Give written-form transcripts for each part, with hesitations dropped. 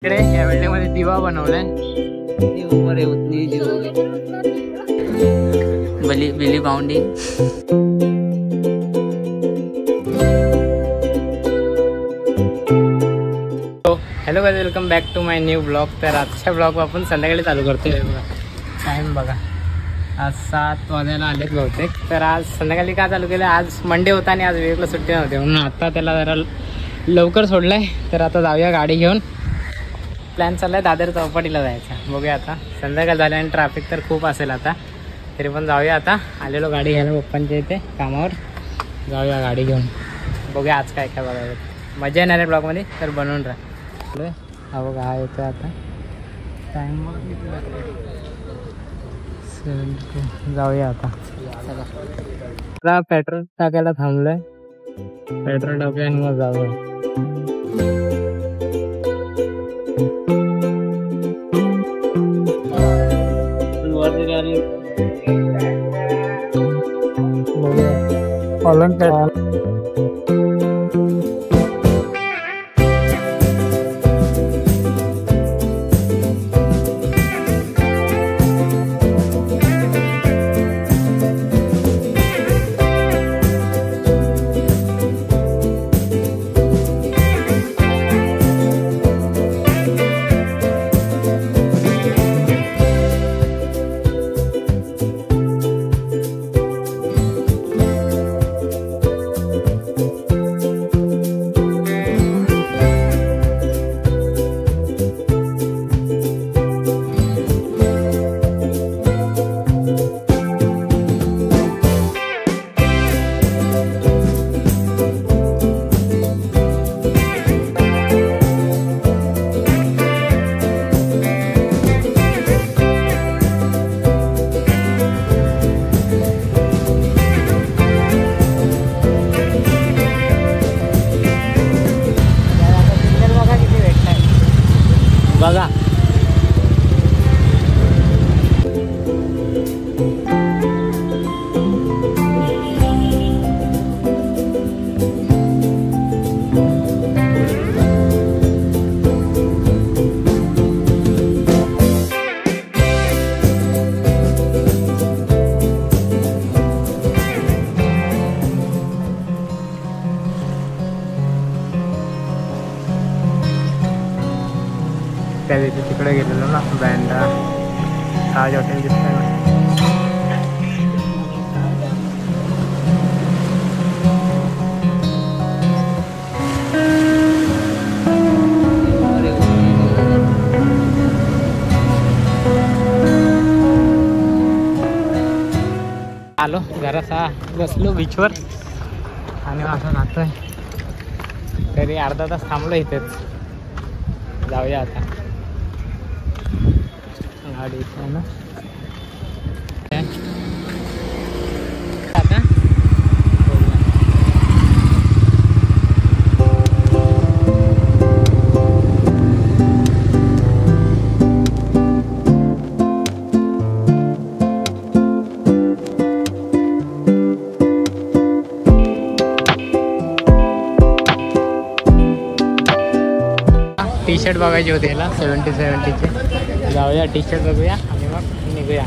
इकडे या बिल्डिंग मध्ये दिवा बनवलाय. बिली बाउंडिंग. Hello guys, welcome back to my new blog. तर आजच्या ब्लॉग आपण संध्याकाळी चालू करतोय. बघा टाइम बघा, आज 7 वाजायला आलेत बहुतेक. तर आज संध्याकाळी का चालू केलं, आज मंडे होता आणि आज वेगळं सुट्टी नव्हती म्हणून आता त्याला जरा लवकर सोडलंय. तर आता जाऊया गाडी घेऊन. प्लॅन चाललाय दादर चौपाटीला जायचा. बघूया आता, संध्याकाळ झाल्या आणि ट्रॅफिक तर खूप असेल आता, तरी पण जाऊया. आता आलेलो गाडी घ्यायला पप्पांच्या इथे कामावर, जाऊया गाडी घेऊन. बघूया आज काय काय बघायचं, मजा येणार आहे ब्लॉगमध्ये, तर बनवून राहा. हा बघा, हा येतो आता. टाईम जाऊया आता. चला पेट्रोल टाकायला थांबलोय, पेट्रोल टाकूया आणि मग जाऊया. बघा त्या दिवशी तिकडे गेलेलो ना बँडा, ताज हॉटेल दिसतंय ना. आलो जरासा बसलो बीचवर आणि असं जातोय. तरी अर्धा तास थांबलो इथेच, जाऊया आता. गाडी इथे आहे ना आता. टी शर्ट बघायचे होते याला 70-70चे. जाऊया टी शर्ट बघूया आणि मग निघूया.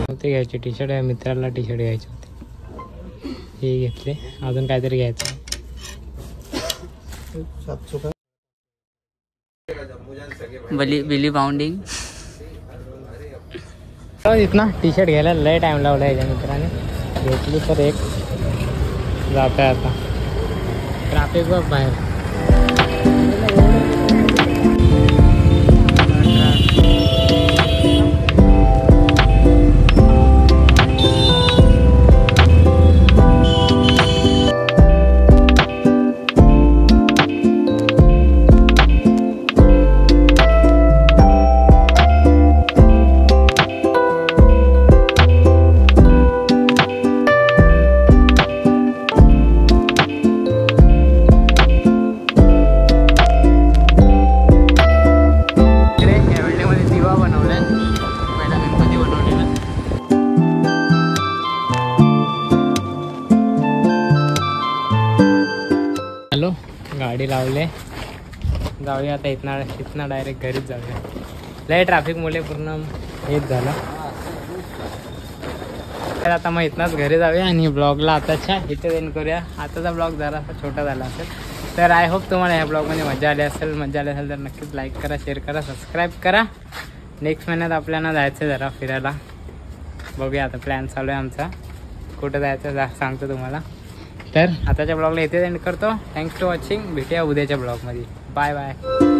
होते घ्यायचे टी शर्ट, मित्राला टी शर्ट घ्यायचे होते, हे घेतले. अजून काहीतरी घ्यायचं. बिली बाउंडिंग. इथं टी शर्ट घ्यायला लय टाइम लावला याच्या मित्राने. घेतली तर एक, जात आहे आता. ट्रॅफिक बघ बाहेर. गाडी लावले जाऊया आता इथनं डायरेक्ट घरीच जाऊया. लय ट्रॅफिक मुले पूर्ण हेच झालं. तर आता मग इथनंच घरी जाऊया आणि ब्लॉगला आताच्या इथे एंड करूया. आताचा ब्लॉग जरासा छोटा झाला असेल. तर आय होप तुम्हाला ह्या ब्लॉगमध्ये मजा आली असेल तर नक्कीच लाईक करा, शेअर करा, सबस्क्राईब करा. नेक्स्ट महिन्यात आपल्याला जायचं जरा फिरायला. बघूया आता प्लॅन चालू आहे आमचा. कुठं जायचं सांगतो तुम्हाला. तर आताच्या ब्लॉगला इथेच एंड करतो. Thanks for watching. भेटूया उद्याच्या ब्लॉगमध्ये. Bye bye.